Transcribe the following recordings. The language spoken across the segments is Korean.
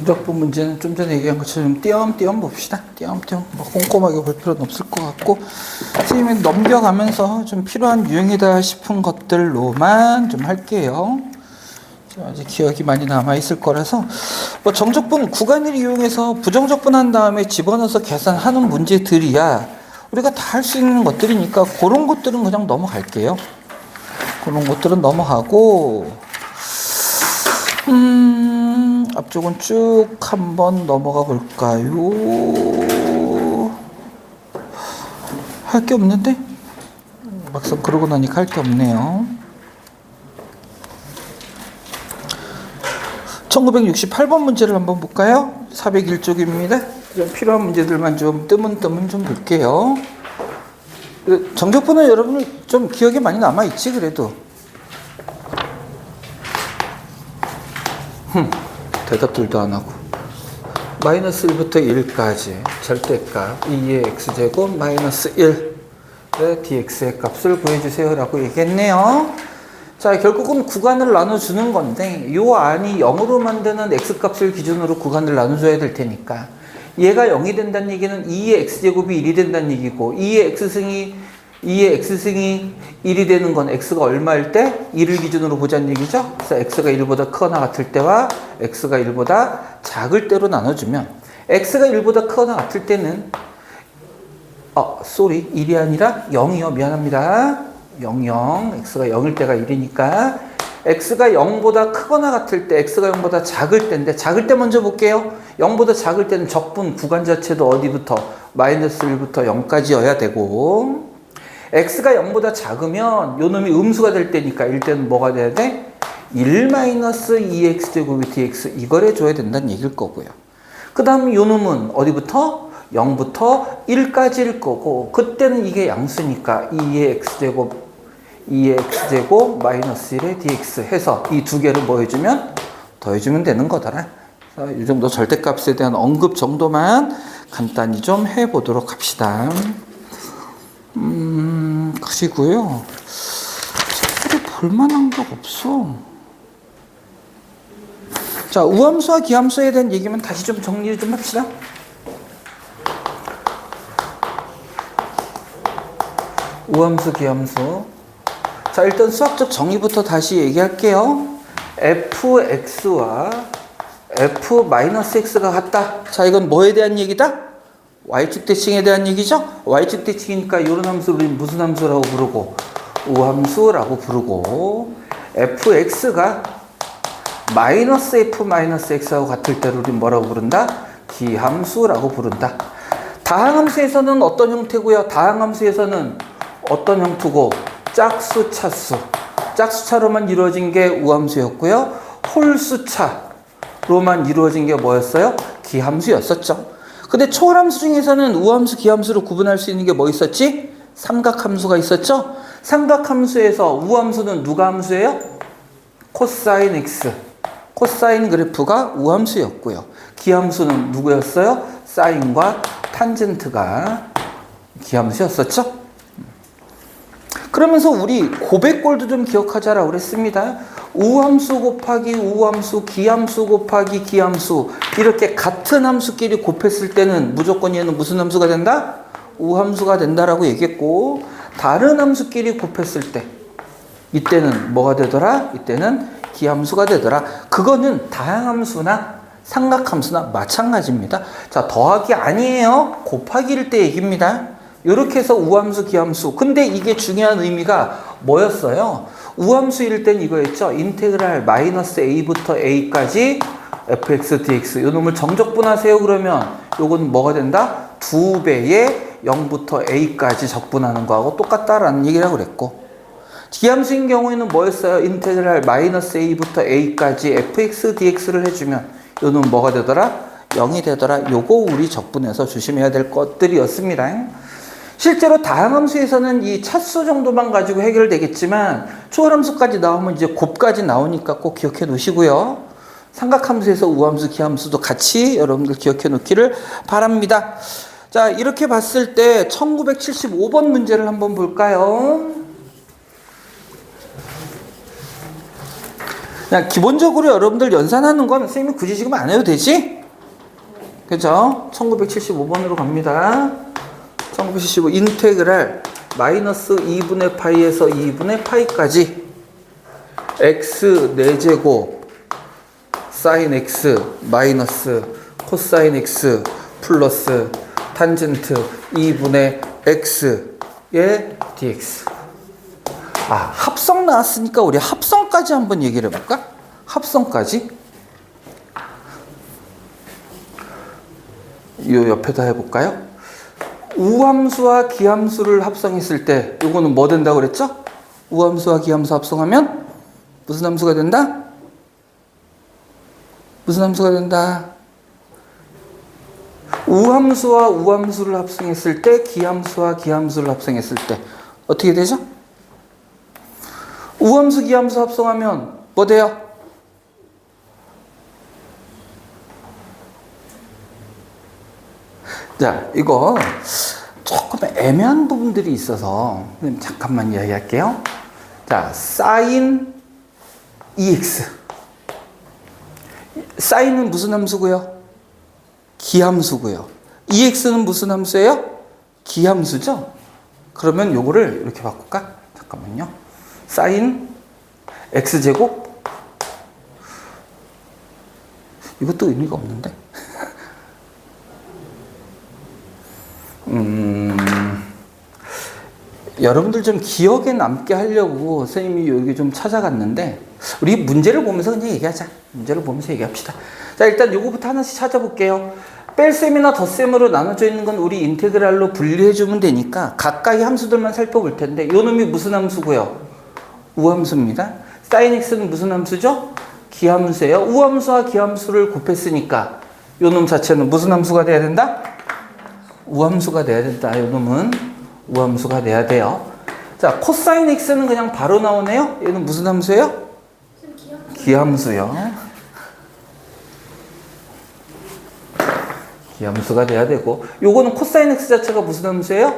정적분 문제는 좀 전에 얘기한 것처럼 띄엄띄엄 봅시다. 띄엄띄엄 뭐 꼼꼼하게 볼 필요는 없을 것 같고, 선생님이 넘겨가면서 좀 필요한 유형이다 싶은 것들로만 좀 할게요. 아직 기억이 많이 남아있을 거라서. 뭐 정적분 구간을 이용해서 부정적분 한 다음에 집어넣어서 계산하는 문제들이야 우리가 다 할 수 있는 것들이니까 그런 것들은 그냥 넘어갈게요. 그런 것들은 넘어가고, 앞쪽은 쭉 한번 넘어가 볼까요? 할 게 없는데? 막상 그러고 나니까 할 게 없네요. 1968번 문제를 한번 볼까요? 401쪽입니다. 좀 필요한 문제들만 좀 뜨문뜨문 좀 볼게요. 정적분은 여러분 좀 기억에 많이 남아있지, 그래도. 대답들도 안 하고. 마이너스 1부터 1까지 절대값 2의 x제곱 마이너스 1의 dx의 값을 구해주세요 라고 얘기했네요. 자, 결국은 구간을 나눠주는 건데 요 안이 0으로 만드는 x값을 기준으로 구간을 나눠줘야 될 테니까 얘가 0이 된다는 얘기는 2의 x제곱이 1이 된다는 얘기고 2의 x승이 1이 되는 건 x가 얼마일 때? 1을 기준으로 보자는 얘기죠. 그래서 x가 1보다 크거나 같을 때와 x가 1보다 작을 때로 나눠주면 x가 1보다 크거나 같을 때는 1이 아니라 0이요. 미안합니다. 0, x가 0일 때가 1이니까 x가 0보다 크거나 같을 때 x가 0보다 작을 때인데 작을 때 먼저 볼게요. 0보다 작을 때는 적분 구간 자체도 어디부터? 마이너스 1부터 0까지여야 되고 x가 0보다 작으면 요 놈이 음수가 될 때니까 일 때는 뭐가 돼야 돼? 1-2x제곱이 dx 이걸 해줘야 된다는 얘기일 거고요. 그 다음 요 놈은 어디부터? 0부터 1까지일 거고 그때는 이게 양수니까 2의 x제곱 마이너스 1의 dx 해서 이 두 개를 뭐 해주면? 더해주면 되는 거더라. 이 정도 절대값에 대한 언급 정도만 간단히 좀 해보도록 합시다. 그리고요. 특별히 볼만한 게 없어. 자, 우함수와 기함수에 대한 얘기만 다시 좀 정리를 좀 합시다. 우함수, 기함수. 자, 일단 수학적 정의부터 다시 얘기할게요. fx와 f-x가 같다. 자, 이건 뭐에 대한 얘기다? y축 대칭에 대한 얘기죠? y축 대칭이니까 이런 함수를 우리는 무슨 함수라고 부르고? 우함수라고 부르고 fx가 마이너스 f-x하고 같을 때를 우리는 뭐라고 부른다? 기함수라고 부른다. 다항함수에서는 어떤 형태고요? 다항함수에서는 어떤 형태고? 짝수, 차수. 짝수차로만 이루어진 게 우함수였고요. 홀수차로만 이루어진 게 뭐였어요? 기함수였었죠. 근데 초월함수 중에서는 우함수, 기함수로 구분할 수 있는 게 뭐 있었지? 삼각함수가 있었죠? 삼각함수에서 우함수는 누가 함수예요? 코사인 x. 코사인 그래프가 우함수였고요. 기함수는 누구였어요? 사인과 탄젠트가 기함수였었죠? 그러면서 우리 고백골도 좀 기억하자라고 그랬습니다. 우함수 곱하기 우함수, 기함수 곱하기 기함수 이렇게 같은 함수끼리 곱했을 때는 무조건 얘는 무슨 함수가 된다? 우함수가 된다라고 얘기했고 다른 함수끼리 곱했을 때 이때는 뭐가 되더라? 이때는 기함수가 되더라. 그거는 다항함수나 삼각함수나 마찬가지입니다. 자, 더하기 아니에요. 곱하기일 때 얘기입니다. 이렇게 해서 우함수, 기함수. 근데 이게 중요한 의미가 뭐였어요? 우함수일 땐 이거였죠. 인테그랄 마이너스 a부터 a까지 fx, dx. 이 놈을 정적분하세요. 그러면 요건 뭐가 된다? 2배의 0부터 a까지 적분하는 거하고 똑같다라는 얘기라고 그랬고 기함수인 경우에는 뭐였어요? 인테그랄 마이너스 a부터 a까지 fx, dx를 해주면 요 놈은 뭐가 되더라? 0이 되더라. 요거 우리 적분해서 조심해야 될 것들이었습니다. 실제로 다항함수에서는 이 차수 정도만 가지고 해결되겠지만 초월함수까지 나오면 이제 곱까지 나오니까 꼭 기억해 놓으시고요. 삼각함수에서 우함수, 기함수도 같이 여러분들 기억해 놓기를 바랍니다. 자, 이렇게 봤을 때 1975번 문제를 한번 볼까요? 그냥 기본적으로 여러분들 연산하는 건 선생님이 굳이 지금 안 해도 되지? 그죠? 1975번으로 갑니다. 1975 인테그랄 마이너스 2분의 파이에서 2분의 파이까지 x 4제곱 사인 x 마이너스 코사인 x 플러스 탄젠트 2분의 x의 dx. 합성 나왔으니까 우리 합성까지 한번 얘기를 해볼까? 합성까지. 요 옆에다 해볼까요? 우함수와 기함수를 합성했을 때 요거는 뭐 된다고 그랬죠? 우함수와 기함수 합성하면 무슨 함수가 된다? 무슨 함수가 된다? 우함수와 우함수를 합성했을 때, 기함수와 기함수를 합성했을 때 어떻게 되죠? 우함수, 기함수 합성하면 뭐 돼요? 자, 이거 조금 애매한 부분들이 있어서 잠깐만 이야기할게요. 자, 사인 EX. 사인은 무슨 함수고요? 기함수고요. EX는 무슨 함수예요? 기함수죠? 그러면 요거를 이렇게 바꿀까? 잠깐만요. 사인 X제곱? 이것도 의미가 없는데? 여러분들 좀 기억에 남게 하려고 선생님이 여기 좀 찾아갔는데 우리 문제를 보면서 그냥 얘기하자. 문제를 보면서 얘기합시다. 자, 일단 요거부터 하나씩 찾아볼게요. 뺄셈이나 덧셈으로 나눠져 있는 건 우리 인테그랄로 분리해주면 되니까 가까이 함수들만 살펴볼 텐데 요 놈이 무슨 함수고요? 우함수입니다. 사인 x는 무슨 함수죠? 기함수예요. 우함수와 기함수를 곱했으니까 요 놈 자체는 무슨 함수가 돼야 된다? 우함수가 돼야 된다. 요 놈은 우함수가 돼야 돼요. 자, 코사인 x는 그냥 바로 나오네요. 얘는 무슨 함수예요? 기함수요. 기함수가 돼야 되고 요거는 코사인 x 자체가 무슨 함수예요?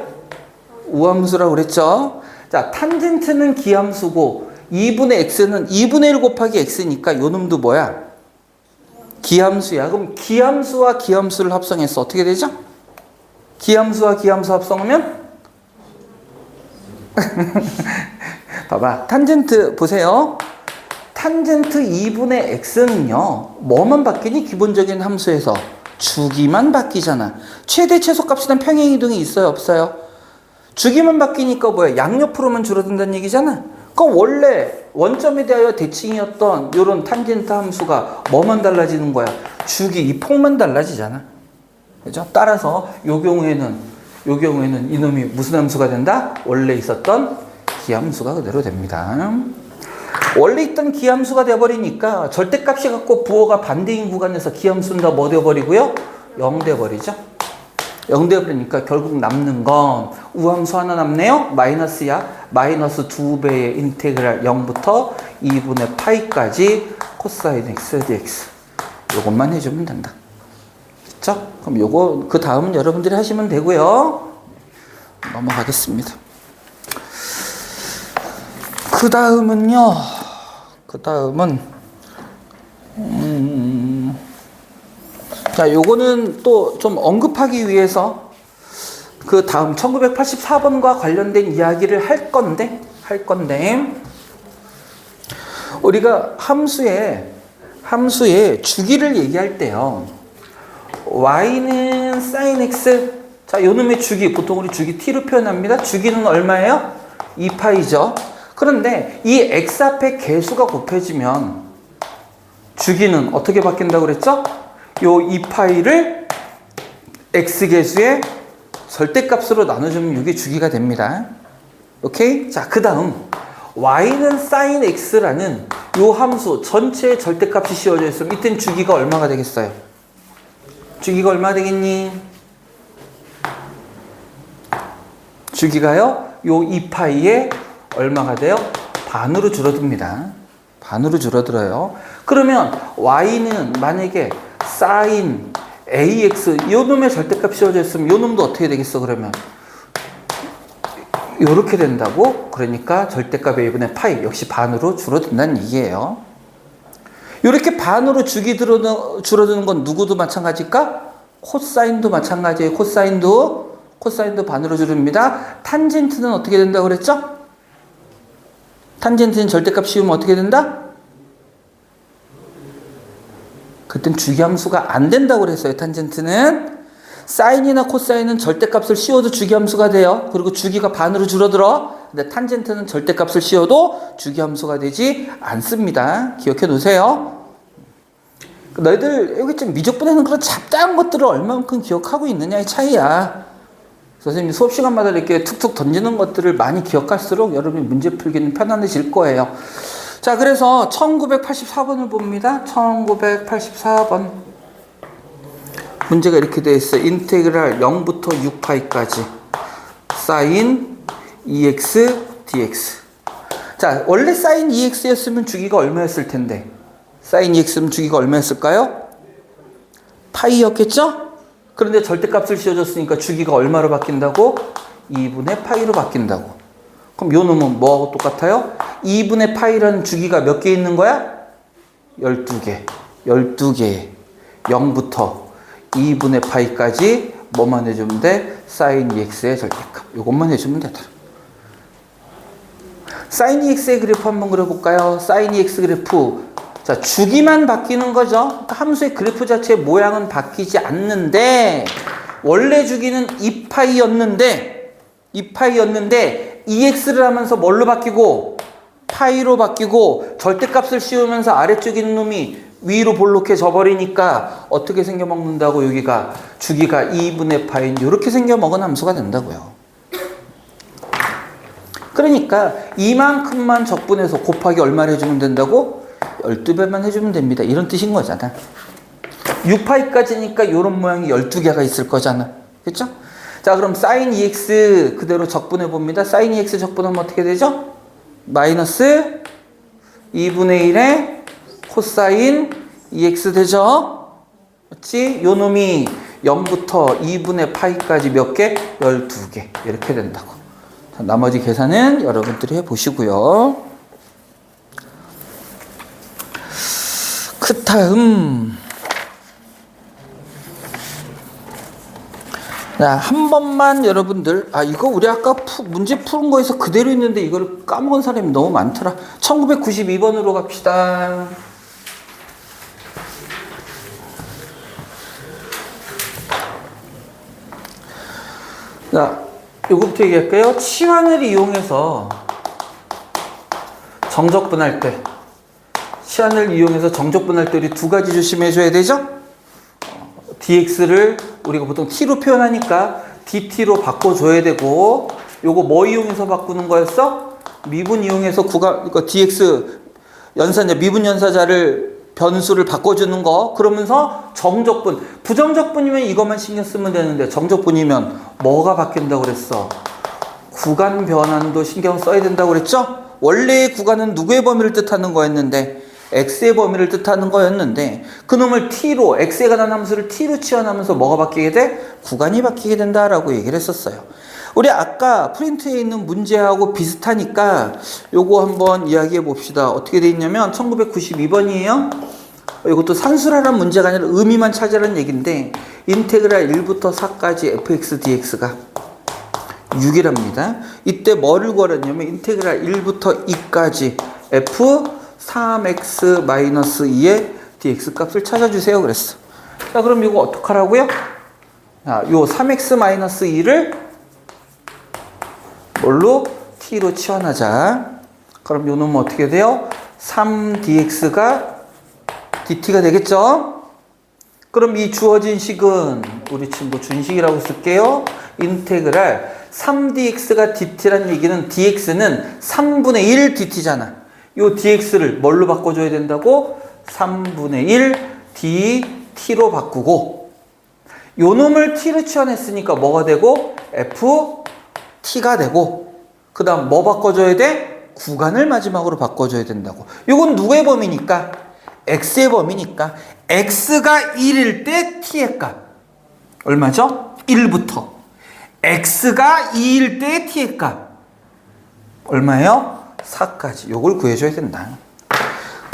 우함수라고 그랬죠. 자, 탄젠트는 기함수고 2분의 x는 2분의 1 곱하기 x니까 요 놈도 뭐야? 기함수야. 그럼 기함수와 기함수를 합성해서 어떻게 되죠? 기함수와 기함수 합성하면 봐봐. 탄젠트 보세요. 탄젠트 2분의 x는요. 뭐만 바뀌니? 기본적인 함수에서 주기만 바뀌잖아. 최대 최소값이란 평행이동이 있어요? 없어요? 주기만 바뀌니까 뭐야? 양옆으로만 줄어든다는 얘기잖아. 그럼 원래 원점에 대하여 대칭이었던 요런 탄젠트 함수가 뭐만 달라지는 거야? 주기, 이 폭만 달라지잖아. 그죠? 따라서 요 경우에는 이놈이 무슨 함수가 된다? 원래 있었던 기함수가 그대로 됩니다. 원래 있던 기함수가 돼버리니까 절대값이 갖고 부호가 반대인 구간에서 기함수는 다 뭐 돼버리고요? 0 돼버리죠. 0 돼버리니까 결국 남는 건 우함수 하나 남네요. 마이너스야. 마이너스 2배의 인테그랄 0부터 2분의 파이까지 코사인 x dx. 요것만 해주면 된다. 그쵸? 그럼 요거 그 다음은 여러분들이 하시면 되고요. 넘어가겠습니다. 그 다음은 자, 요거는 또 좀 언급하기 위해서 그 다음 1984번과 관련된 이야기를 할 건데 우리가 함수의 주기를 얘기할 때요. y는 sin x. 자, 요놈의 주기, 보통 우리 주기 t로 표현합니다. 주기는 얼마예요? 2파이죠. 그런데 이 x 앞에 개수가 곱해지면 주기는 어떻게 바뀐다고 그랬죠? 요 2파이를 x개수의 절대값으로 나눠주면 이게 주기가 됩니다. 오케이? 자, 그 다음 y는 sin x라는 요 함수 전체의 절대값이 씌워져 있으면 이땐 주기가 얼마가 되겠어요? 주기가 얼마 되겠니? 주기가요? 요 2파이에 얼마가 돼요? 반으로 줄어듭니다. 반으로 줄어들어요. 그러면 y는 만약에 sin ax 요 놈의 절대값이 씌워져 있으면 요 놈도 어떻게 되겠어? 그러면 요렇게 된다고? 그러니까 절대값 a분의 파이 역시 반으로 줄어든다는 얘기예요. 이렇게 반으로 줄어드는 건 누구도 마찬가지일까? 코사인도 마찬가지예요. 코사인도 반으로 줄입니다. 탄젠트는 어떻게 된다고 그랬죠? 탄젠트는 절대값 씌우면 어떻게 된다? 그땐 주기함수가 안 된다고 그랬어요. 탄젠트는. 사인이나 코사인은 절대값을 씌워도 주기함수가 돼요. 그리고 주기가 반으로 줄어들어. 근데 탄젠트는 절대값을 씌워도 주기함수가 되지 않습니다. 기억해 놓으세요. 너희들 여기 좀 미적분에는 그런 잡다한 것들을 얼마만큼 기억하고 있느냐의 차이야. 선생님이 수업 시간마다 이렇게 툭툭 던지는 것들을 많이 기억할수록 여러분이 문제 풀기는 편안해질 거예요. 자, 그래서 1984번을 봅니다. 1984번. 문제가 이렇게 되어 있어요. 인테그랄 0부터 6파이까지 사인 2x dx. 자, 원래 사인 2x였으면 주기가 얼마였을 텐데, 사인 2x면 주기가 얼마였을까요? 파이였겠죠? 그런데 절대값을 씌워줬으니까 주기가 얼마로 바뀐다고? 2분의 파이로 바뀐다고. 그럼 요 놈은 뭐하고 똑같아요? 2분의 파이라는 주기가 몇 개 있는 거야? 12개. 12개. 0부터 2분의 파이까지 뭐만 해주면 돼? 사인 2x의 절대값. 요것만 해주면 되다. 사인 2x의 그래프 한번 그려볼까요? 사인 2x 그래프. 자, 주기만 바뀌는 거죠. 그러니까 함수의 그래프 자체의 모양은 바뀌지 않는데, 원래 주기는 2파이였는데 2x를 하면서 뭘로 바뀌고? 파이로 바뀌고, 절대값을 씌우면서 아래쪽 있는 놈이 위로 볼록해져 버리니까 어떻게 생겨먹는다고? 여기가 주기가 2분의 파인 이렇게 생겨먹은 함수가 된다고요. 그러니까 이만큼만 적분해서 곱하기 얼마를 해주면 된다고? 12배만 해주면 됩니다. 이런 뜻인 거잖아. 6파이까지니까 이런 모양이 12개가 있을 거잖아. 그렇죠? 자, 그럼 사인 2x 그대로 적분해 봅니다. 사인 2x 적분하면 어떻게 되죠? 마이너스 2분의 1에 코사인 2x 되죠? 그렇지? 요 놈이 0부터 2분의 파이까지 몇 개? 12개. 이렇게 된다고. 자, 나머지 계산은 여러분들이 해보시고요. 그 다음, 자, 한 번만 여러분들, 이거 우리 아까 문제 푸는 거에서 그대로 있는데 이걸 까먹은 사람이 너무 많더라. 1992번으로 갑시다. 자, 요거부터 얘기할까요? 치환을 이용해서 정적분할 때, 우리 두 가지 조심해줘야 되죠? dx를 우리가 보통 t로 표현하니까 dt로 바꿔줘야 되고, 요거 뭐 이용해서 바꾸는 거였어? 미분 이용해서 그러니까 dx 연산자, 미분 연사자를 변수를 바꿔주는 거. 그러면서 정적분, 부정적분이면 이것만 신경 쓰면 되는데 정적분이면 뭐가 바뀐다고 그랬어? 구간 변환도 신경 써야 된다고 그랬죠? 원래의 구간은 누구의 범위를 뜻하는 거였는데, x의 범위를 뜻하는 거였는데, 그놈을 t로, x에 관한 함수를 t로 치환하면서 뭐가 바뀌게 돼? 구간이 바뀌게 된다라고 얘기를 했었어요. 우리 아까 프린트에 있는 문제하고 비슷하니까 요거 한번 이야기해 봅시다. 어떻게 돼 있냐면 1992번이에요. 이것도 산술하라는 문제가 아니라 의미만 찾으라는 얘기인데, 인테그랄 1부터 4까지 fx dx가 6이랍니다. 이때 뭐를 구하랬냐면 인테그랄 1부터 2까지 f 3x-2의 dx 값을 찾아주세요 그랬어. 자, 그럼 이거 어떡하라고요? 자, 요 3x-2를 뭘로? t로 치환하자. 그럼 요 놈은 어떻게 돼요? 3dx가 dt가 되겠죠? 그럼 이 주어진 식은 우리 친구 준식이라고 쓸게요. 인테그랄 3dx가 dt란 얘기는 dx는 3분의 1 dt잖아. 요 dx를 뭘로 바꿔줘야 된다고? 3분의 1 dt로 바꾸고, 요 놈을 t로 치환했으니까 뭐가 되고? ft가 되고, 그 다음 뭐 바꿔줘야 돼? 구간을 마지막으로 바꿔줘야 된다고. 요건 누구의 범위니까? x의 범위니까 x가 1일 때 t의 값 얼마죠? 1부터 x가 2일 때 t의 값 얼마예요? 4까지. 요걸 구해줘야 된다.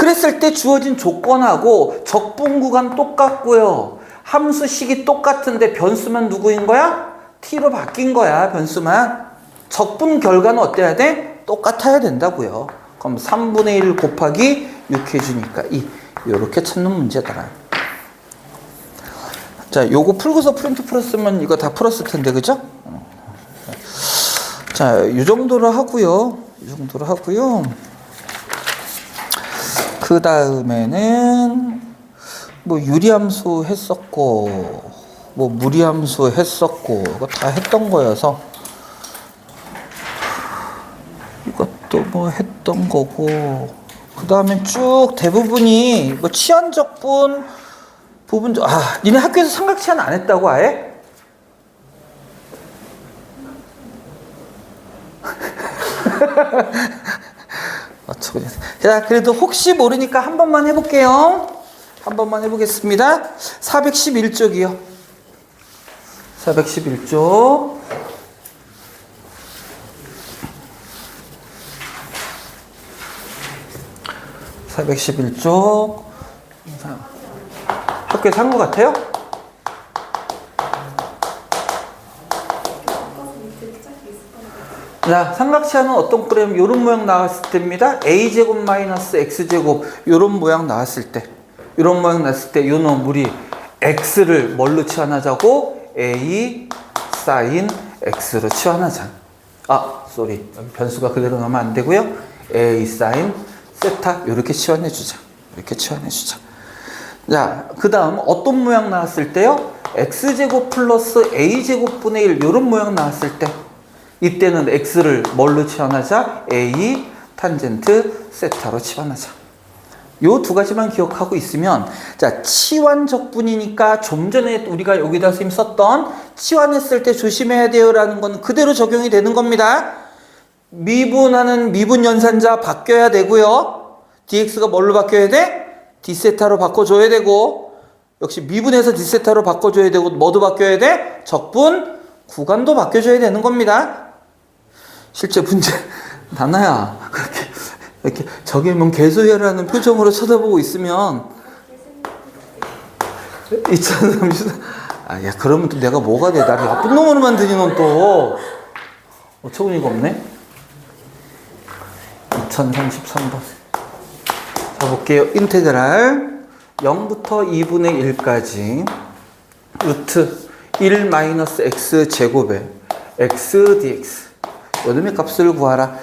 그랬을 때 주어진 조건하고 적분 구간 똑같고요. 함수식이 똑같은데 변수만 누구인 거야? t로 바뀐 거야, 변수만. 적분 결과는 어때야 돼? 똑같아야 된다고요. 그럼 3분의 1 곱하기 6 해주니까 2. 요렇게 찾는 문제더라. 자, 요거 풀고서 프린트 풀었으면 이거 다 풀었을 텐데, 그죠? 자, 요 정도로 하고요. 이 정도로 하고요. 그 다음에는 뭐 유리함수 했었고, 뭐 무리함수 했었고, 이거 다 했던 거여서 이것도 뭐 했던 거고, 그 다음에 쭉 대부분이 뭐 치환적분 부분, 니네 학교에서 삼각치환 안 했다고 아예? 자, 그래도 혹시 모르니까 한 번만 해볼게요. 한 번만 해보겠습니다. 411쪽이요. 411쪽. 학교에 산 것 같아요? 자, 삼각치환은 어떤 그램 요런 모양 나왔을 때입니다. a제곱 마이너스 x제곱 요런 모양 나왔을 때, 요런 모양 나왔을 때 요놈 우리 x를 뭘로 치환하자고? a sin x로 치환하자. 쏘리. 변수가 그대로 넣으면 안 되고요. a sin 세타 요렇게 치환해 주자. 이렇게 치환해 주자. 자, 그 다음 어떤 모양 나왔을 때요? x제곱 플러스 a제곱분의 1 요런 모양 나왔을 때, 이때는 x를 뭘로 치환하자? a 탄젠트 세타로 치환하자. 요 두 가지만 기억하고 있으면, 자, 치환적분이니까 좀 전에 우리가 여기다 선생님 썼던 치환했을 때 조심해야 돼요라는 건 그대로 적용이 되는 겁니다. 미분하는 미분 연산자 바뀌어야 되고요. dx가 뭘로 바뀌어야 돼? d세타로 바꿔줘야 되고, 역시 미분해서 d세타로 바꿔줘야 되고, 뭐도 바뀌어야 돼? 적분 구간도 바뀌어줘야 되는 겁니다. 실제 문제, 나나야, 그렇게, 이렇게, 저게 뭔 개소리라는 표정으로 쳐다보고 있으면, 2030, 야, 그러면 또 내가 뭐가 돼? 나를 나쁜 놈으로 만드니, 넌 또. 어처구니가 없네? 2033번. 자, 볼게요. 인테그랄 0부터 2분의 1까지 루트 1 마이너스 x 제곱에 x dx 요놈의 값을 구하라.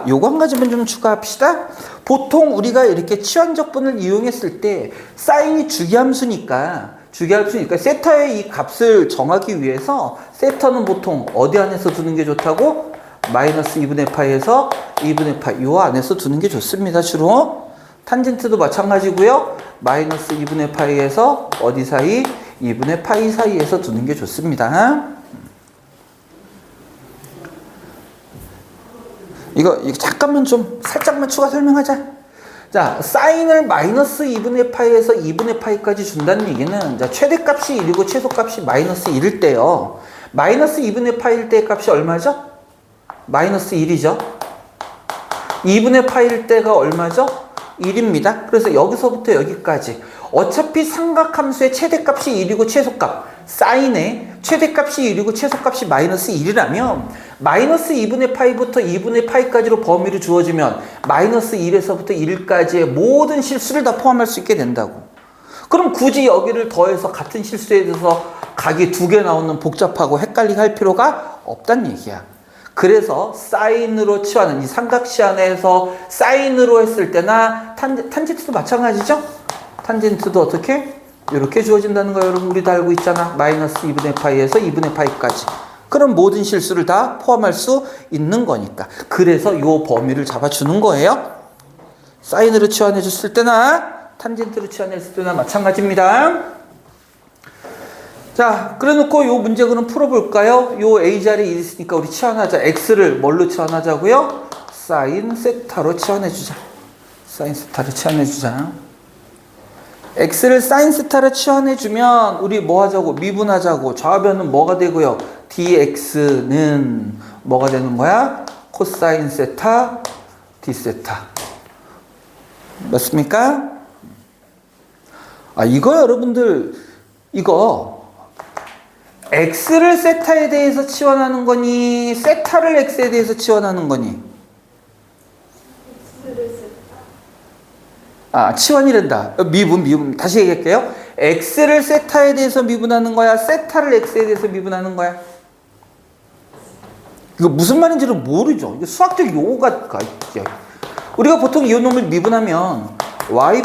요거 한 가지만 좀 추가합시다. 보통 우리가 이렇게 치환적분을 이용했을 때 사인이 주기함수니까 세타의 이 값을 정하기 위해서 세타는 보통 어디 안에서 두는 게 좋다고? 마이너스 2분의 파이에서 2분의 파이 요 안에서 두는 게 좋습니다. 주로 탄젠트도 마찬가지고요. 마이너스 2분의 파이에서 어디 사이? 2분의 파이 사이에서 두는 게 좋습니다. 이거 잠깐만 좀 살짝만 추가 설명하자. 자, 사인을 마이너스 2분의 파이에서 2분의 파이까지 준다는 얘기는, 자, 최대값이 1이고 최소값이 마이너스 1일 때요. 마이너스 2분의 파이일 때의 값이 얼마죠? 마이너스 1이죠. 2분의 파이일 때가 얼마죠? 1입니다. 그래서 여기서부터 여기까지 어차피 삼각함수의 최대값이 1이고 최소값, 사인의 최대값이 1이고 최소값이 마이너스 1이라면 마이너스 2분의 파이부터 2분의 파이까지로 범위를 주어지면 마이너스 1에서부터 1까지의 모든 실수를 다 포함할 수 있게 된다고. 그럼 굳이 여기를 더해서 같은 실수에 대해서 각이 두 개 나오는 복잡하고 헷갈리게 할 필요가 없다는 얘기야. 그래서 사인으로 치환은 이 삼각치환에서 사인으로 했을 때나 탄젠트도 마찬가지죠? 탄젠트도 어떻게? 이렇게 주어진다는 거 여러분 우리 다 알고 있잖아. 마이너스 2분의 파이에서 2분의 파이까지. 그럼 모든 실수를 다 포함할 수 있는 거니까. 그래서 요 범위를 잡아주는 거예요. 사인으로 치환해 줬을 때나 탄젠트로 치환했을 때나 마찬가지입니다. 자, 그래 놓고 요 문제 그럼 풀어볼까요? 요 A 자리에 1 있으니까 우리 치환하자. X를 뭘로 치환하자고요? 사인 세타로 치환해주자. 사인 세타로 치환해주자. X를 사인 세타로 치환해주면 우리 뭐 하자고? 미분하자고. 좌변은 뭐가 되고요? dx는 뭐가 되는 거야? 코사인 세타, d 세타. 맞습니까? 아, 이거 여러분들, 이거 x를 세타에 대해서 치환하는 거니 세타를 x에 대해서 치환하는 거니? 아, 치환이란다. 미분 다시 얘기할게요. x를 세타에 대해서 미분하는 거야, 세타를 x에 대해서 미분하는 거야? 이거 무슨 말인지를 모르죠. 이게 수학적 용어가 있죠. 우리가 보통 이 놈을 미분하면 y'은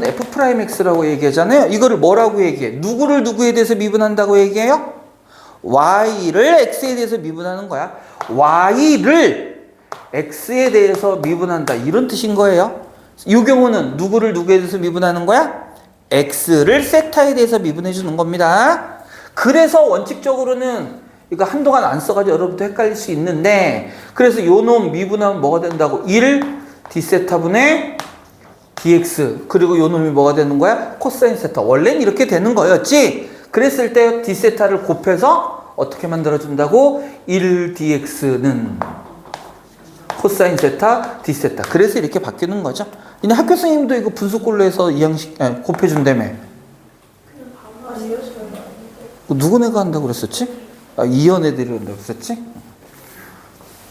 f'x라고 얘기하잖아요. 이거를 뭐라고 얘기해? 누구를 누구에 대해서 미분한다고 얘기해요? y를 x에 대해서 미분하는 거야. y를 x에 대해서 미분한다, 이런 뜻인 거예요. 이 경우는 누구를 누구에 대해서 미분하는 거야? x를 세타에 대해서 미분해 주는 겁니다. 그래서 원칙적으로는 이거 한동안 안 써가지고 여러분도 헷갈릴 수 있는데, 그래서 요 놈 미분하면 뭐가 된다고? 1 d세타분의 dx, 그리고 요 놈이 뭐가 되는 거야? 코사인 세타. 원래는 이렇게 되는 거였지. 그랬을 때 d세타를 곱해서 어떻게 만들어준다고? 1 dx는 코사인 세타 d세타. 그래서 이렇게 바뀌는 거죠. 근데 학교 선생님도 이거 분수꼴로 해서 곱해준다며. 누구네가 한다고 그랬었지? 아, 이연 애들이 한다고 그랬었지?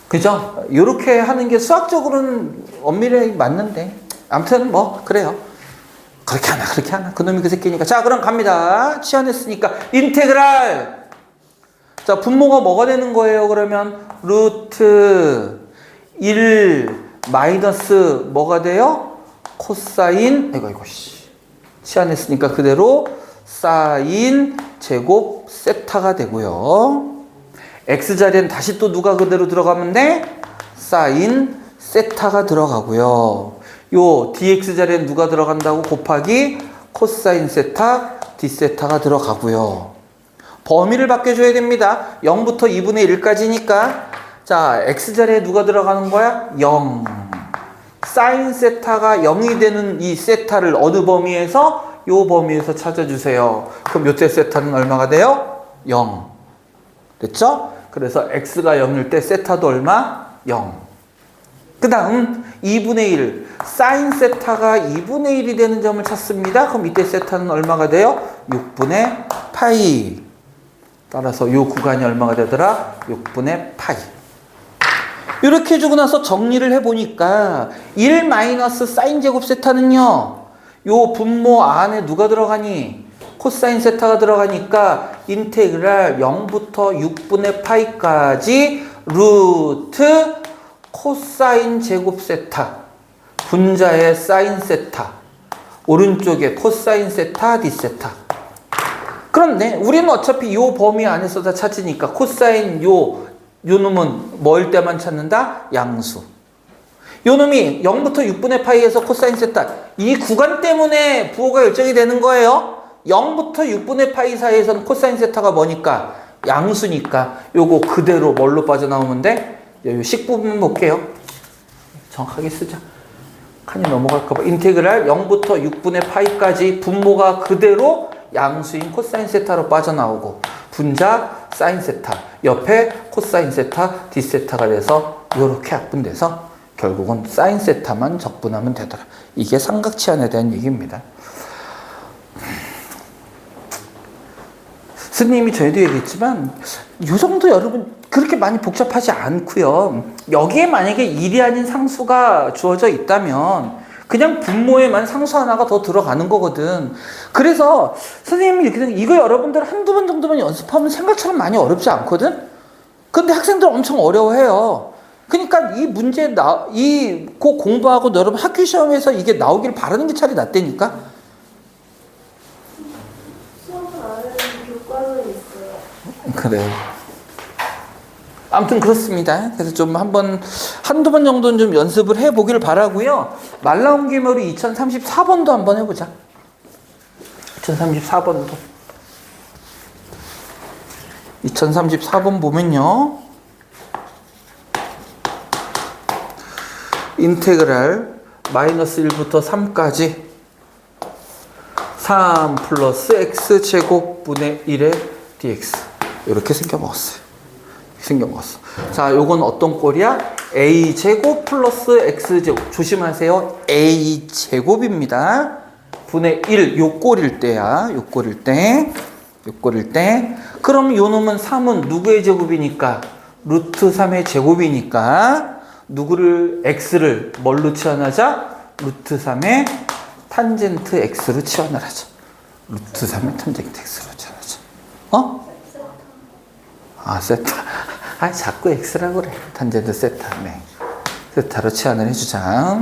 그죠? 요렇게 하는 게 수학적으로는 엄밀히 맞는데, 아무튼 뭐 그래요. 그렇게 하나 그렇게 하나, 그놈이 그 새끼니까. 자, 그럼 갑니다. 치환했으니까 인테그랄. 자, 분모가 뭐가 되는 거예요? 그러면 루트 1 마이너스 뭐가 돼요? 코사인, 이거 치환했으니까 그대로 사인 제곱 세타가 되고요. x자리엔 다시 또 누가 그대로 들어가면 돼? 사인 세타가 들어가고요. 요 dx자리엔 누가 들어간다고? 곱하기 코사인 세타 d세타가 들어가고요. 범위를 바뀌어줘야 됩니다. 0부터 2분의 1까지니까 자, x자리에 누가 들어가는 거야? 0. 사인 세타가 0이 되는 이 세타를 어느 범위에서? 요 범위에서 찾아주세요. 그럼 요때 세타는 얼마가 돼요? 0. 됐죠? 그래서 x가 0일 때 세타도 얼마? 0. 그 다음 2분의 1. 사인 세타가 2분의 1이 되는 점을 찾습니다. 그럼 이때 세타는 얼마가 돼요? 6분의 파이. 따라서 요 구간이 얼마가 되더라? 6분의 파이. 이렇게 해주고 나서 정리를 해보니까 1 마이너스 사인 제곱 세타는요, 요 분모 안에 누가 들어가니? 코사인 세타가 들어가니까 인테그랄 0부터 6분의 파이까지 루트 코사인 제곱 세타, 분자의 사인 세타, 오른쪽에 코사인 세타 d세타. 그런데 우리는 어차피 요 범위 안에서 다 찾으니까 코사인 요 놈은 뭐일 때만 찾는다? 양수. 요 놈이 0부터 6분의 파이에서 코사인 세타, 이 구간 때문에 부호가 결정이 되는 거예요. 0부터 6분의 파이 사이에서는 코사인 세타가 뭐니까? 양수니까 요거 그대로 뭘로 빠져나오면 돼? 요 식 부분 볼게요. 정확하게 쓰자. 칸이 넘어갈까봐. 인테그랄 0부터 6분의 파이까지 분모가 그대로 양수인 코사인 세타로 빠져나오고, 분자 사인 세타, 옆에 코사인 세타 d세타가 돼서 이렇게 약분돼서 결국은 사인 세타만 적분하면 되더라. 이게 삼각치환에 대한 얘기입니다. 스님이 저희도 얘기했지만 이 정도 여러분 그렇게 많이 복잡하지 않고요. 여기에 만약에 1이 아닌 상수가 주어져 있다면 그냥 분모에만 상수 하나가 더 들어가는 거거든. 그래서 선생님이 이렇게 생각해. 이거 여러분들 한두 번 정도만 연습하면 생각처럼 많이 어렵지 않거든? 근데 학생들 엄청 어려워해요. 그러니까 이 문제 그 공부하고 여러분 학교 시험에서 이게 나오길 바라는 게 차라리 낫다니까? 수업은 안 해도 교과는 있어요. 그래. 아무튼 그렇습니다. 그래서 좀 한두 번 정도는 좀 연습을 해보길 바라고요. 말 나온 김에 우리 2034번도 한번 해보자. 2034번도. 2034번 보면요. 인테그랄 마이너스 1부터 3까지 3 플러스 x 제곱 분의 1의 dx 이렇게 생겨 먹었어요. 생겨먹었어. 자, 요건 어떤 꼴이야? a제곱 플러스 x제곱. 조심하세요. a제곱입니다. 분의 1, 요 꼴일 때야. 요 꼴일 때. 요 꼴일 때. 그럼 요 놈은 3은 누구의 제곱이니까? 루트 3의 제곱이니까 누구를 x를 뭘로 치환하자? 루트 3의 탄젠트 x로 치환을 하자. 루트 3의 탄젠트 x로 치환하자. 어? 아, 세타. 아, 자꾸 x라고 그래. 탄젠트 세타. 네. 세타로 치환을 해주자.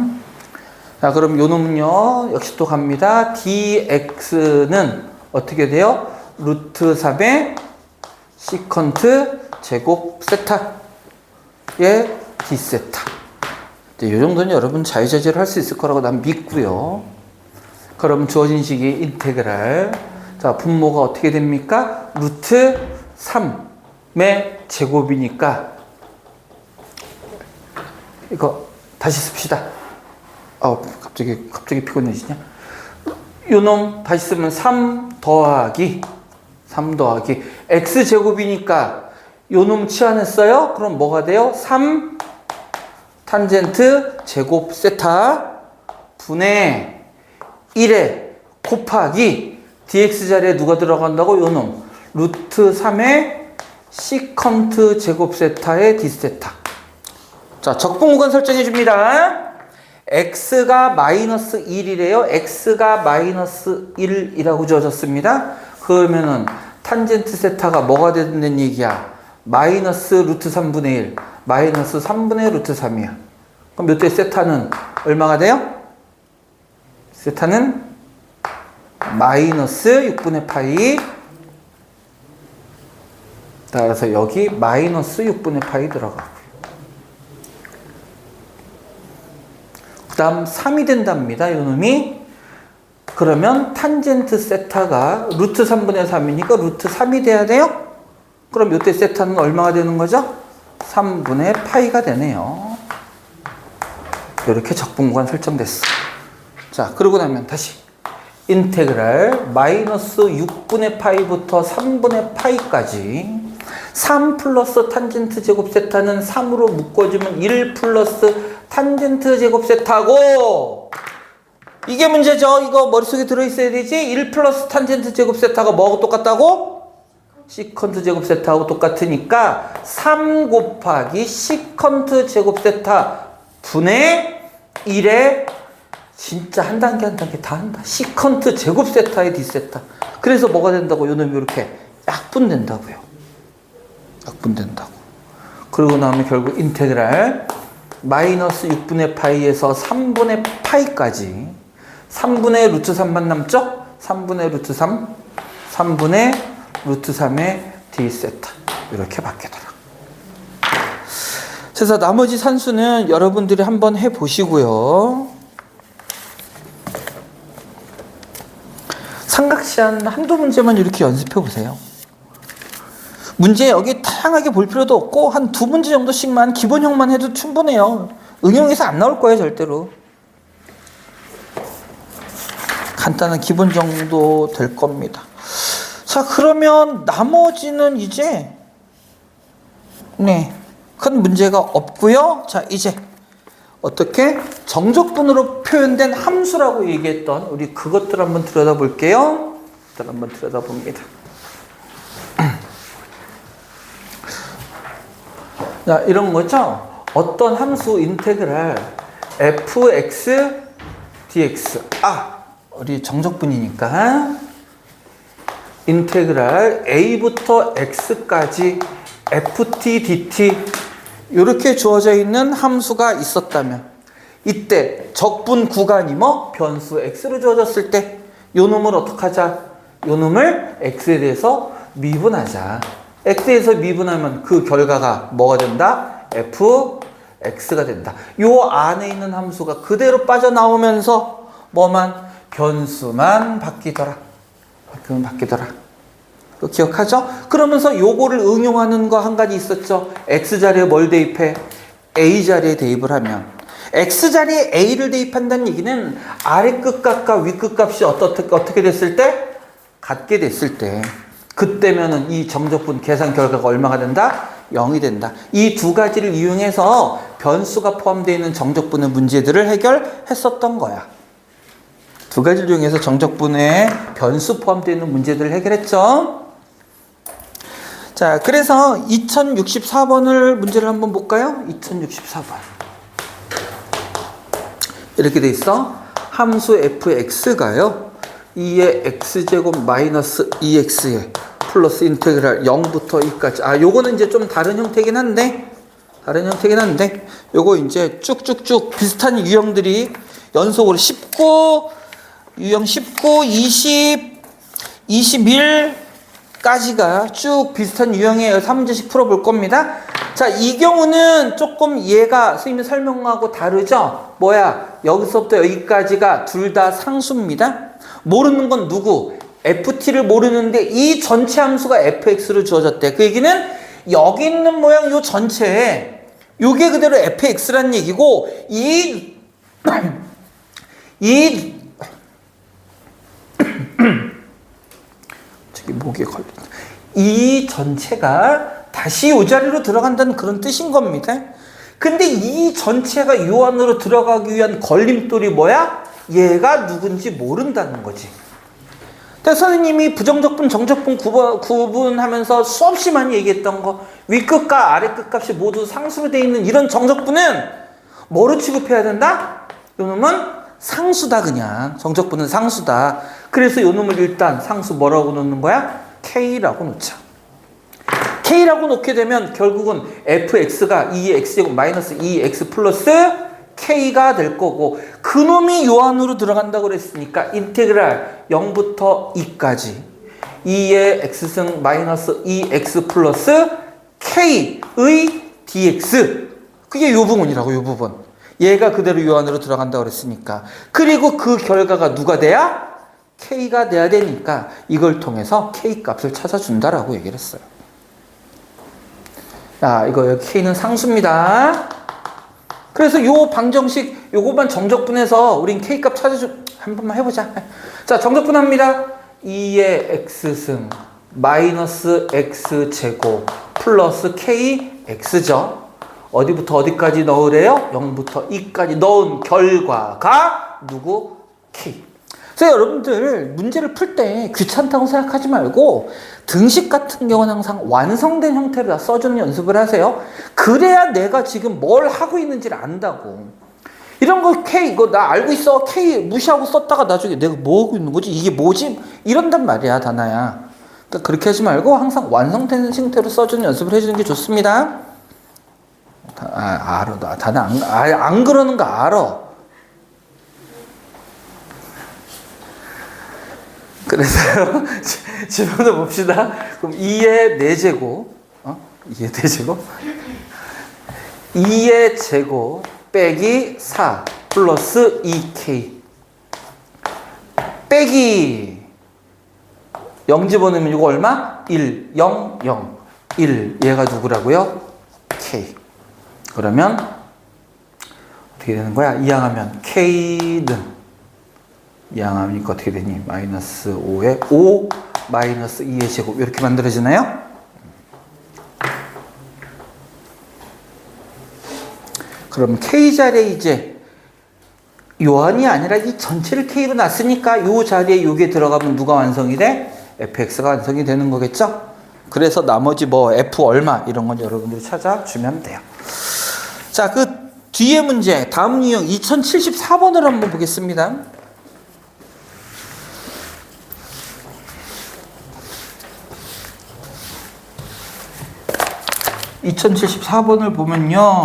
자, 그럼 요 놈은요, 역시 또 갑니다. dx는 어떻게 돼요? 루트 3의 시컨트 제곱 세타의 d 세타. 이 정도는 여러분 자유자재로 할 수 있을 거라고 난 믿고요. 그럼 주어진 식이 인테그랄. 자, 분모가 어떻게 됩니까? 루트 3의 제곱이니까 이거 다시 씁시다. 갑자기 피곤해지냐? 요놈 다시 쓰면 3 더하기 x제곱이니까 요놈 치환했어요? 그럼 뭐가 돼요? 3 탄젠트 제곱 세타 분의 1에 곱하기 dx 자리에 누가 들어간다고? 요놈 루트 3의 시컨트 제곱 세타의 d 세타. 자, 적분구간 설정해 줍니다. x가 마이너스 1이래요. x가 마이너스 1이라고 주어졌습니다. 그러면은 탄젠트 세타가 뭐가 된다는 얘기야? 마이너스 루트 3분의 1, 마이너스 3분의 루트 3이야. 그럼 몇 대 세타는 얼마가 돼요? 세타는 마이너스 6분의 파이. 따라서 여기 마이너스 6분의 파이 들어가고요. 그 다음 3이 된답니다. 요놈이. 그러면 탄젠트 세타가 루트 3분의 3이니까 루트 3이 돼야 돼요? 그럼 요때 세타는 얼마가 되는 거죠? 3분의 파이가 되네요. 이렇게 적분구간 설정됐어. 자, 그러고 나면 다시 인테그랄 마이너스 6분의 파이부터 3분의 파이까지 3 플러스 탄젠트 제곱 세타는 3으로 묶어주면 1 플러스 탄젠트 제곱 세타고, 이게 문제죠. 이거 머릿속에 들어있어야 되지. 1 플러스 탄젠트 제곱 세타가 뭐하고 똑같다고? 시컨트 제곱 세타하고 똑같으니까 3 곱하기 시컨트 제곱 세타 분의 1에 진짜 한 단계 한 단계 다 한다. 시컨트 제곱 세타의 d 세타. 그래서 뭐가 된다고? 요놈이 이렇게 약분된다고요. 약분된다고. 그러고 나면 결국 인테그랄 마이너스 6분의 파이에서 3분의 파이까지 3분의 루트 3만 남죠? 3분의 루트 3, 3분의 루트 3의 d 세타. 이렇게 바뀌더라. 그래서 나머지 산수는 여러분들이 한번 해보시고요. 삼각시한 한두 문제만 이렇게 연습해 보세요. 문제 여기 다양하게 볼 필요도 없고 한 두 문제 정도씩만 기본형만 해도 충분해요. 응용해서 안 나올 거예요, 절대로. 간단한 기본 정도 될 겁니다. 자, 그러면 나머지는 이제 큰 문제가 없고요. 자, 이제 어떻게 정적분으로 표현된 함수라고 얘기했던 우리 그것들 한번 들여다볼게요. 한번 들여다봅니다. 자, 이런 거죠. 어떤 함수 인테그랄 fx dx. 우리 정적분이니까 인테그랄 a부터 x까지 ft dt 이렇게 주어져 있는 함수가 있었다면 이때 적분 구간이 뭐? 변수 x로 주어졌을 때 요 놈을 어떻게 하자? 요 놈을 x에 대해서 미분하자. x에서 미분하면 그 결과가 뭐가 된다? fx가 된다. 요 안에 있는 함수가 그대로 빠져나오면서 뭐만? 변수만 바뀌더라. 바뀌더라. 그거 기억하죠? 그러면서 요거를 응용하는 거 한 가지 있었죠. x 자리에 뭘 대입해? a 자리에 대입을 하면 x 자리에 a를 대입한다는 얘기는 아래 끝값과 위 끝값이 어떻게 됐을 때? 같게 됐을 때 그때면은 이 정적분 계산 결과가 얼마가 된다? 0이 된다. 이 두 가지를 이용해서 변수가 포함되어 있는 정적분의 문제들을 해결했었던 거야. 두 가지를 이용해서 정적분의 변수 포함되어 있는 문제들을 해결했죠. 자, 그래서 2064번을 문제를 한번 볼까요? 2064번. 이렇게 돼 있어. 함수 fx가요. 2의 x제곱 마이너스 2x에 플러스 인테그랄 0부터 2까지. 아, 요거는 이제 좀 다른 형태긴 한데, 요거 이제 쭉쭉쭉 비슷한 유형들이 연속으로 19, 유형 19, 20, 21까지가 쭉 비슷한 유형의 3문제씩 풀어볼 겁니다. 자, 이 경우는 조금 얘가 선생님이 설명하고 다르죠? 뭐야? 여기서부터 여기까지가 둘 다 상수입니다. 모르는 건 누구? ft를 모르는데 이 전체 함수가 fx로 주어졌대. 그 얘기는 여기 있는 모양 요 전체에 요게 그대로 fx란 얘기고 저기 목에 걸린다. 이 전체가 다시 이 자리로 들어간다는 그런 뜻인 겁니다. 근데 이 전체가 요 안으로 들어가기 위한 걸림돌이 뭐야? 얘가 누군지 모른다는 거지. 근데 선생님이 부정적분, 정적분 구분하면서 수없이 많이 얘기했던 거, 윗끝과 아래끝 값이 모두 상수로 되어 있는 이런 정적분은 뭐로 취급해야 된다? 요 놈은 상수다. 그냥 정적분은 상수다. 그래서 요 놈을 일단 상수 뭐라고 놓는 거야? K라고 놓자. K라고 놓게 되면 결국은 fx가 2의 x제곱 마이너스 2x 플러스 K가 될 거고, 그 놈이 요 안으로 들어간다고 그랬으니까 인테그랄 0부터 2까지 2의 x승 마이너스 2x 플러스 K의 dx, 그게 요 부분이라고. 요 부분 얘가 그대로 요 안으로 들어간다고 그랬으니까. 그리고 그 결과가 누가 돼야? K가 돼야 되니까 이걸 통해서 K 값을 찾아준다라고 얘기를 했어요. 자, 이거 여기 K는 상수입니다. 그래서 요 방정식 요거만 정적분해서 우린 K값 한 번만 해보자. 자, 정적분합니다. 2의 x승 마이너스 x제곱 플러스 kx죠. 어디부터 어디까지 넣으래요? 0부터 2까지 넣은 결과가 누구? K. 그래서 여러분들 문제를 풀 때 귀찮다고 생각하지 말고 등식 같은 경우는 항상 완성된 형태로 다 써주는 연습을 하세요. 그래야 내가 지금 뭘 하고 있는지를 안다고. 이런 거 K 이거 나 알고 있어. K 무시하고 썼다가 나중에 내가 뭐 하고 있는 거지? 이게 뭐지? 이런단 말이야, 다나야. 그러니까 그렇게 하지 말고 항상 완성된 형태로 써주는 연습을 해주는 게 좋습니다. 알아. 다나 안 그러는 거 알아. 그래서 집어넣어 봅시다. 그럼 2의 4제곱 2의 4제곱 2의 제곱 빼기 4 플러스 2k 빼기 0 집어넣으면 이거 얼마? 1, 0, 0, 1. 얘가 누구라고요? k. 그러면 어떻게 되는 거야? 이항하면 k는 이항하면 이거 어떻게 되니? 마이너스 5에 5 마이너스 2의 제곱 이렇게 만들어지나요? 그럼 K자리에 이제 요한이 아니라 이 전체를 K로 놨으니까 요 자리에 요게 들어가면 누가 완성이 돼? fx가 완성이 되는 거겠죠? 그래서 나머지 뭐 f 얼마 이런 건 여러분들이 찾아주면 돼요. 자, 그 뒤에 문제 다음 유형 2074번을 한번 보겠습니다. 2074번을 보면요.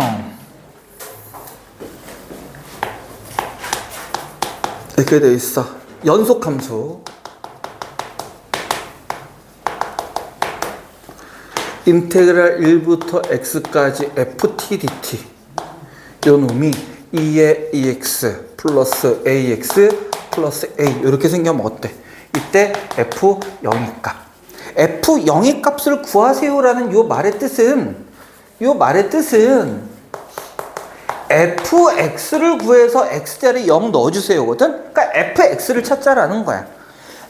이렇게 돼 있어. 연속함수. 인테그랄 1부터 x까지 ft dt. 요 놈이 2의 ex 플러스 ax 플러스 a 이렇게 생기면 어때? 이때 f 영위값. f 영위값을 구하세요라는 요 말의 뜻은 fx를 구해서 x자리에 0 넣어주세요거든. 그러니까 fx를 찾자라는 거야.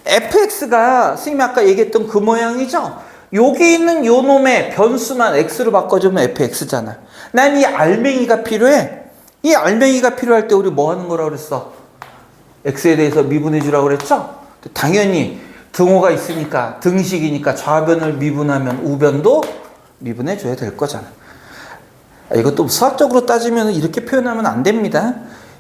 fx가 선생님이 아까 얘기했던 그 모양이죠. 여기 있는 요 놈의 변수만 x로 바꿔주면 fx잖아. 난 이 알맹이가 필요해. 이 알맹이가 필요할 때 우리 뭐 하는 거라고 그랬어? x에 대해서 미분해 주라고 그랬죠? 당연히 등호가 있으니까, 등식이니까 좌변을 미분하면 우변도 미분해 줘야 될 거잖아. 이것도 수학적으로 따지면 이렇게 표현하면 안 됩니다.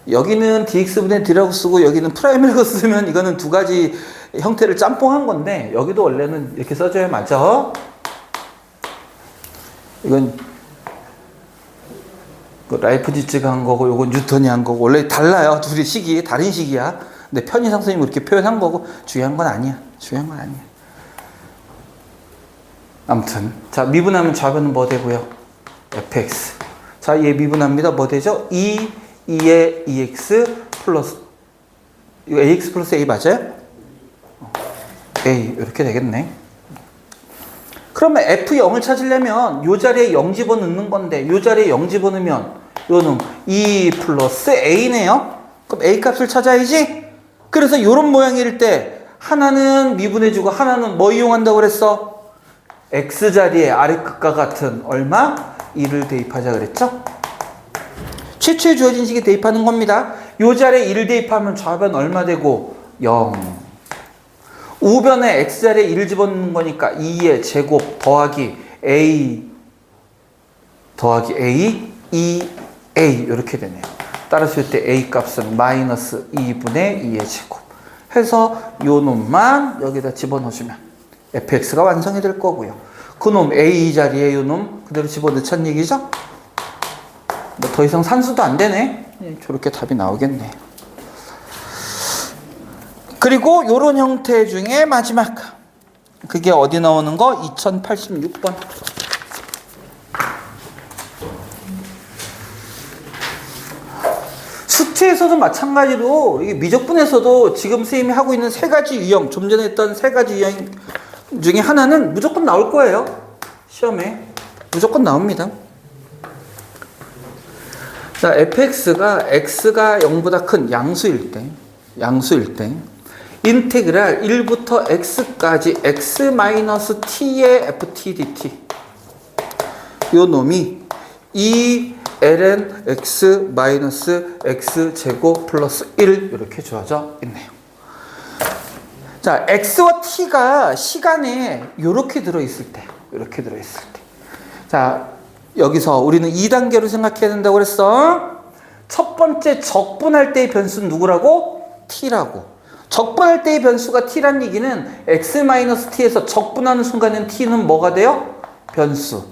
여기는 dx분의 d라고 쓰고 여기는 프라임이라고 쓰면 이거는 두 가지 형태를 짬뽕한 건데, 여기도 원래는 이렇게 써줘야 맞아. 이건 라이프지츠가 한 거고 요건 뉴턴이 한 거고 원래 달라요. 둘이 식이 다른 식이야. 근데 편의상 선생님이 그렇게 표현한 거고 중요한 건 아니야. 중요한 건 아니야. 아무튼 자, 미분하면 좌변은 뭐 되고요? fx. 자, 얘 미분합니다. 뭐 되죠? 2의 2x 플러스, 이거 ax 플러스 a 맞아요? a 이렇게 되겠네. 그러면 f0을 찾으려면 요 자리에 0 집어넣는 건데, 요 자리에 0 집어넣으면 요놈 2 플러스 a네요. 그럼 a 값을 찾아야지. 그래서 요런 모양일 때 하나는 미분해주고 하나는 뭐 이용한다고 그랬어? x 자리에 아래 끝과 같은 얼마? 2를 대입하자 그랬죠? 최초에 주어진 식에 대입하는 겁니다. 요 자리에 1을 대입하면 좌변 얼마 되고? 0. 우변에 x자리에 1을 집어넣는 거니까 2의 제곱 더하기 a 더하기 a 2a 이렇게 되네요. 따라서 이때 a 값은 마이너스 2분의 2의 제곱 해서 요 놈만 여기다 집어넣어주면 fx가 완성이 될 거고요. 그놈 a 자리에 요 놈 그대로 집어넣자는 얘기죠. 뭐 더 이상 산수도 안 되네. 저렇게 답이 나오겠네. 그리고 요런 형태 중에 마지막, 그게 어디 나오는 거? 2086번. 수트에서도 마찬가지로, 이게 미적분에서도 지금 선생님이 하고 있는 세 가지 유형, 좀 전에 했던 세 가지 유형 중에 하나는 무조건 나올 거예요. 시험에 무조건 나옵니다. 자, fx가 x가 0보다 큰 양수일 때 인테그랄 1부터 x까지 x-t의 ft dt 요 놈이 2ln x 제곱 플러스 1 이렇게 주어져 있네요. 자, x와 t가 시간에 요렇게 들어있을 때 자, 여기서 우리는 2단계로 생각해야 된다고 그랬어. 첫 번째 적분할 때의 변수는 누구라고? t라고. 적분할 때의 변수가 t란 얘기는 x-t에서 적분하는 순간엔 t는 뭐가 돼요? 변수.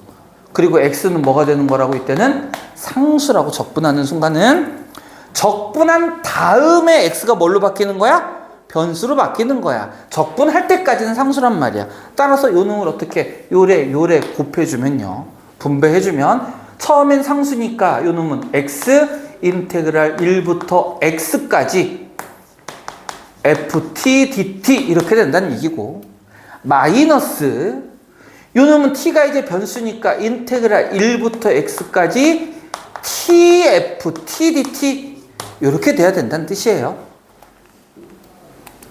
그리고 x는 뭐가 되는 거라고 이때는 상수라고. 적분하는 순간은 적분한 다음에 x가 뭘로 바뀌는 거야? 변수로 바뀌는 거야. 적분할 때까지는 상수란 말이야. 따라서 요 놈을 어떻게 요래 곱해주면요, 분배해주면 처음엔 상수니까 요 놈은 x 인테그랄 1부터 x까지 ft dt 이렇게 된다는 얘기고, 마이너스 요 놈은 t가 이제 변수니까 인테그랄 1부터 x까지 tft dt 이렇게 돼야 된다는 뜻이에요.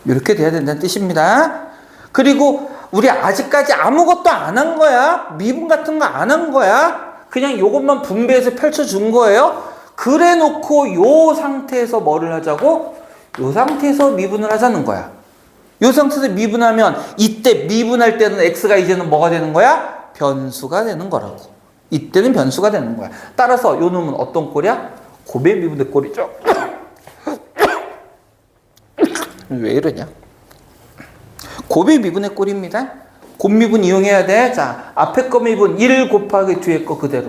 이렇게 돼야 된다는 뜻입니다. 그리고 우리 아직까지 아무것도 안 한 거야. 미분 같은 거 안 한 거야. 그냥 요것만 분배해서 펼쳐준 거예요. 그래 놓고 요 상태에서 뭐를 하자고? 요 상태에서 미분을 하자는 거야. 요 상태에서 미분하면 이때 미분할 때는 x가 이제는 뭐가 되는 거야? 변수가 되는 거라고. 이때는 변수가 되는 거야. 따라서 요 놈은 어떤 꼴이야? 곱의 미분의 꼴이죠. 왜 이러냐? 곱의 미분의 꼴입니다. 곱미분 이용해야 돼. 자, 앞에 거 미분 1 곱하기 뒤에 거 그대로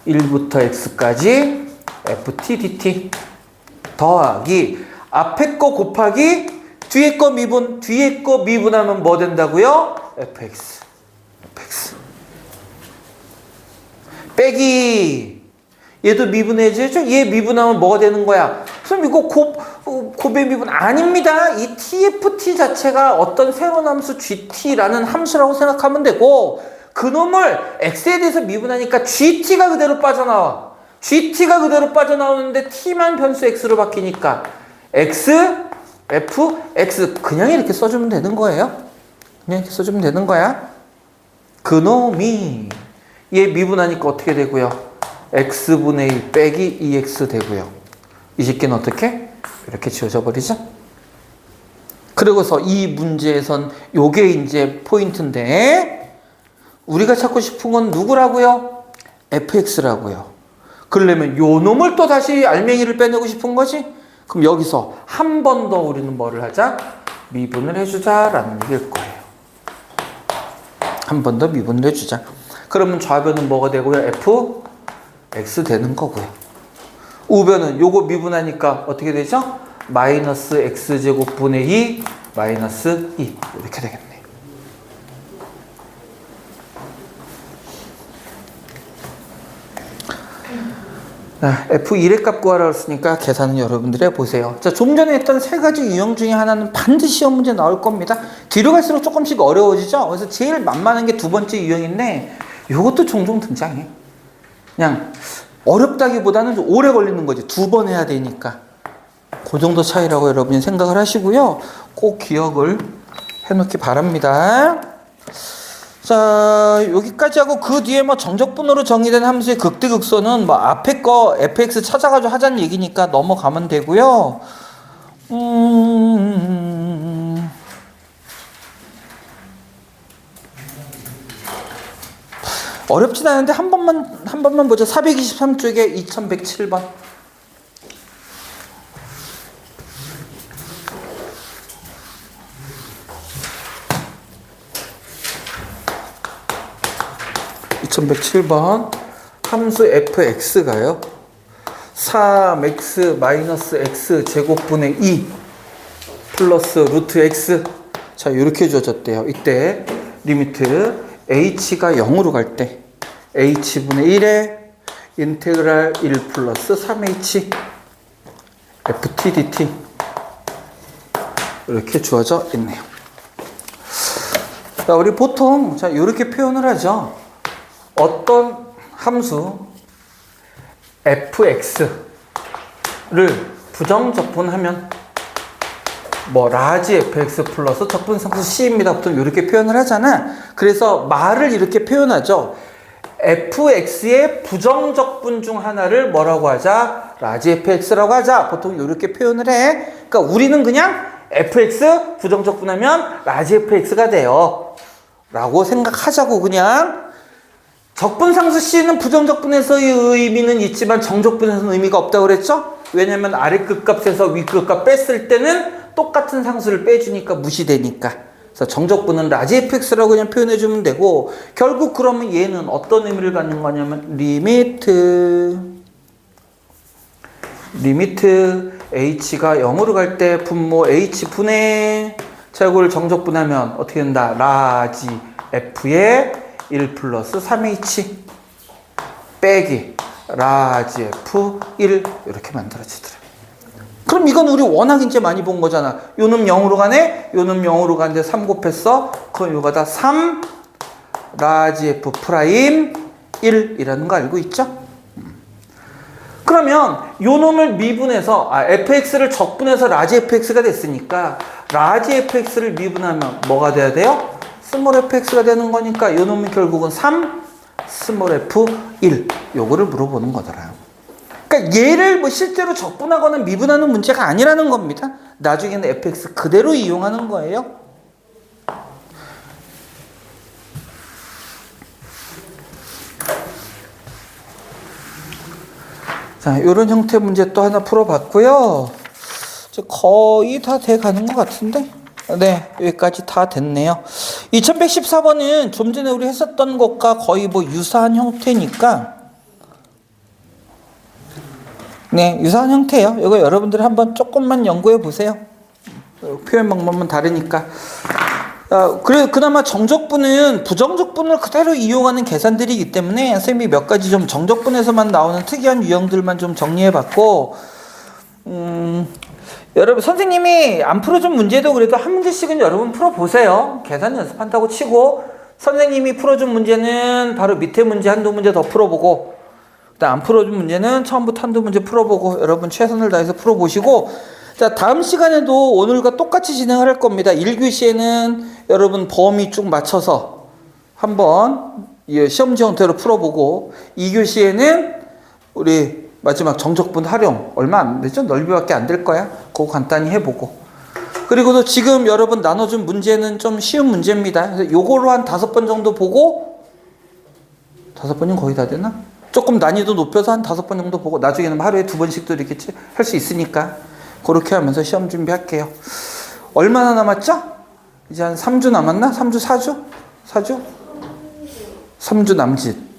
1부터 x까지 ft dt 더하기 앞에 거 곱하기 뒤에 거 미분, 뒤에 거 미분하면 뭐 된다고요? fx 빼기 얘도 미분해야죠. 얘 미분하면 뭐가 되는 거야? 그럼 이거 곱의 미분 아닙니다. 이 tft 자체가 어떤 새로운 함수 gt라는 함수라고 생각하면 되고, 그놈을 x에 대해서 미분하니까 gt가 그대로 빠져나와. gt가 그대로 빠져나오는데 t만 변수 x로 바뀌니까 x, f, x 그냥 이렇게 써주면 되는 거예요. 그냥 이렇게 써주면 되는 거야. 그놈이 얘 미분하니까 어떻게 되고요? x분의 1 빼기 2x 되고요. 이 새끼는 어떻게? 이렇게 지워져 버리죠. 그리고서 이 문제에선 요게 이제 포인트인데 우리가 찾고 싶은 건 누구라고요? fx라고요. 그러려면 요 놈을 또 다시 알맹이를 빼내고 싶은 거지? 그럼 여기서 한 번 더 우리는 뭐를 하자? 미분을 해주자라는 얘기일 거예요. 한 번 더 미분을 해주자. 그러면 좌변은 뭐가 되고요? fx 되는 거고요. 우변은 요거 미분하니까 어떻게 되죠? 마이너스 x제곱분의 2 마이너스 2 이렇게 되겠네요. F1의 값 구하라고 했으니까 계산은 여러분들이 해보세요. 자, 좀 전에 했던 세 가지 유형 중에 하나는 반드시 시험 문제 나올 겁니다. 뒤로 갈수록 조금씩 어려워지죠. 그래서 제일 만만한 게 두 번째 유형인데 이것도 종종 등장해. 그냥 어렵다기보다는 좀 오래 걸리는 거지. 두 번 해야 되니까. 그 정도 차이라고 여러분이 생각을 하시고요. 꼭 기억을 해놓기 바랍니다. 자, 여기까지 하고 그 뒤에 뭐 정적분으로 정의된 함수의 극대극소는 뭐 앞에 거 fx 찾아가지고 하자는 얘기니까 넘어가면 되고요. 어렵진 않은데 한 번만 보자. 423쪽에 2107번. 함수 fx가요 3x 마이너스 x 제곱분의 2 플러스 루트 x. 자, 이렇게 주어졌대요. 이때 리미트 h가 0으로 갈 때 h분의 1에 인테그랄 1 플러스 3h ft dt 이렇게 주어져 있네요. 자, 우리 보통 자 이렇게 표현을 하죠. 어떤 함수 fx를 부정적분하면 뭐 라지 fx 플러스 적분상수 c입니다. 보통 이렇게 표현을 하잖아. 그래서 말을 이렇게 표현하죠. fx의 부정적분 중 하나를 뭐라고 하자? 라지 fx라고 하자. 보통 이렇게 표현을 해. 그러니까 우리는 그냥 fx 부정적분하면 라지 fx가 돼요 라고 생각하자고. 그냥 적분상수 c는 부정적분에서의 의미는 있지만 정적분에서는 의미가 없다고 그랬죠? 왜냐면 아래 끝값에서 위 끝값 뺐을 때는 똑같은 상수를 빼주니까 무시되니까. 그래서 정적분은 라지 fx라고 그냥 표현해주면 되고, 결국 그러면 얘는 어떤 의미를 갖는 거냐면 리미트 h가 0으로 갈 때 분모 h분의, 자 이걸 정적분하면 어떻게 된다? 라지 f의 1 플러스 3h 빼기 라지 f1 이렇게 만들어지더라. 그럼 이건 우리 워낙 이제 많이 본 거잖아. 요놈 0으로 가네? 요놈 0으로 가는데 3 곱했어? 그럼 요가 다 3 라지 f 프라임 1이라는 거 알고 있죠? 그러면 요놈을 미분해서 fx를 적분해서 라지 fx가 됐으니까 라지 fx를 미분하면 뭐가 돼야 돼요? 스몰 fx가 되는 거니까 요놈이 결국은 3 스몰 f1 요거를 물어보는 거더라요. 그러니까 얘를 뭐 실제로 적분하거나 미분하는 문제가 아니라는 겁니다. 나중에는 fx 그대로 이용하는 거예요. 자, 이런 형태 문제 또 하나 풀어봤고요. 거의 다 돼가는 것 같은데. 네, 여기까지 다 됐네요. 2114번은 좀 전에 우리 했었던 것과 거의 뭐 유사한 형태니까, 네, 유사한 형태예요. 이거 여러분들 한번 조금만 연구해 보세요. 표현 방법은 다르니까. 그래, 그나마 정적분은 부정적분을 그대로 이용하는 계산들이기 때문에 선생님이 몇 가지 좀 정적분에서만 나오는 특이한 유형들만 좀 정리해 봤고, 여러분 선생님이 안 풀어준 문제도 그래도 한 문제씩은 여러분 풀어보세요. 계산 연습한다고 치고 선생님이 풀어준 문제는 바로 밑에 문제 한두 문제 더 풀어보고, 안 풀어준 문제는 처음부터 한두 문제 풀어보고 여러분 최선을 다해서 풀어보시고, 자 다음 시간에도 오늘과 똑같이 진행을 할 겁니다. 1교시에는 여러분 범위 쭉 맞춰서 한번 이 시험지 형태로 풀어보고 2교시에는 우리 마지막 정적분 활용 얼마 안 되죠? 넓이밖에 안 될 거야. 그거 간단히 해보고. 그리고도 지금 여러분 나눠준 문제는 좀 쉬운 문제입니다. 그래서 요거로 한 5번 정도 보고 5번이면 거의 다 되나? 조금 난이도 높여서 한 5번 정도 보고 나중에는 하루에 2번씩도 이렇게 할 수 있으니까 그렇게 하면서 시험 준비할게요. 얼마나 남았죠? 이제 한 3주 남았나? 3주, 4주? 4주? 3주 남짓.